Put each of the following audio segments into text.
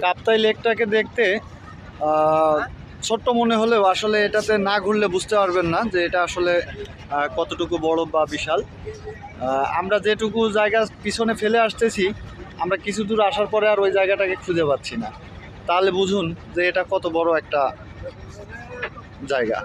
কাপ্তাই লেকটাকে দেখতে ছোট্ট মনে হলেও আসলে এটাতে না ঘুরলে বুঝতে পারবেন না যে এটা আসলে কতটুকু বড় বা বিশাল। আমরা যেটুকু জায়গা পিছনে ফেলে আসতেছি, আমরা কিছু দূর আসার পরে আর ওই জায়গাটাকে খুঁজে পাচ্ছি না। তাহলে বুঝুন যে এটা কত বড় একটা জায়গা।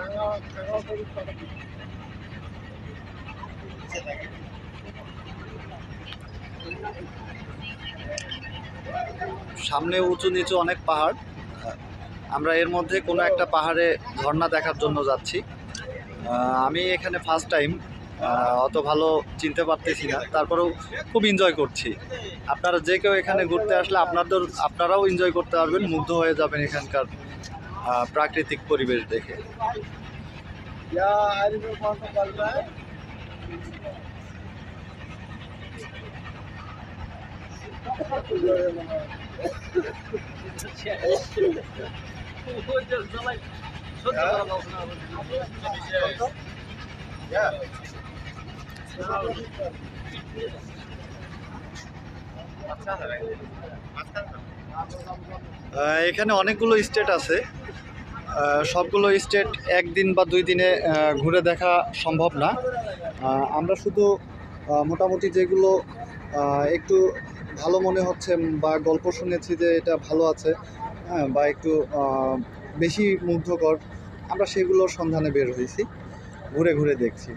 সামনে উঁচু নিচু অনেক পাহাড়। আমরা এর মধ্যে কোনো একটা পাহাড়ে ঝর্ণা দেখার জন্য যাচ্ছি। আমি এখানে ফার্স্ট টাইম, অত ভালো চিনতে পারতেছি না, তারপরেও খুব এনজয় করছি। আপনারা যে কেউ এখানে ঘুরতে আসলে আপনারাও এনজয় করতে পারবেন, মুগ্ধ হয়ে যাবেন এখানকার প্রাকৃতিক পরিবেশ দেখে। এখানে অনেকগুলো স্টেট আছে। সবগুলো স্টেট একদিন বা 2 দিনে ঘুরে দেখা সম্ভব না। আমরা শুধু মোটামুটি যেগুলো একটু ভালো মনে হচ্ছে বা গল্প শুনেছি যে এটা ভালো আছে, হ্যাঁ, বা একটু বেশি মুগ্ধকর, আমরা সেগুলোর সন্ধানে বের হয়েছি, ঘুরে ঘুরে দেখছি।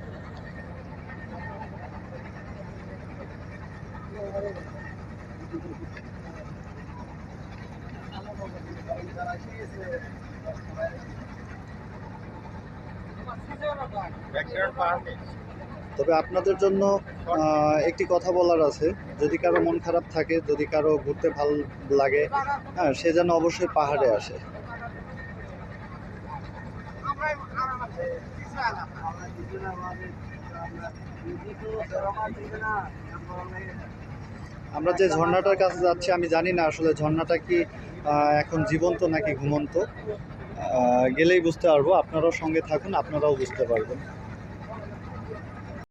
তবে আপনাদের জন্য একটি কথা বলার আছে, যদি কারো মন খারাপ থাকে, যদি কারো ঘুরতে ভালো লাগে, হ্যাঁ, সে যেন অবশ্যই পাহাড়ে আসে। আমরা যে ঝর্ণাটার কাছে যাচ্ছি, আমি জানি না আসলে ঝর্ণাটা কি এখন জীবন্ত নাকি ঘুমন্ত। গেলেই বুঝতে পারবো। আপনারাও সঙ্গে থাকুন, আপনারাও বুঝতে পারবেন।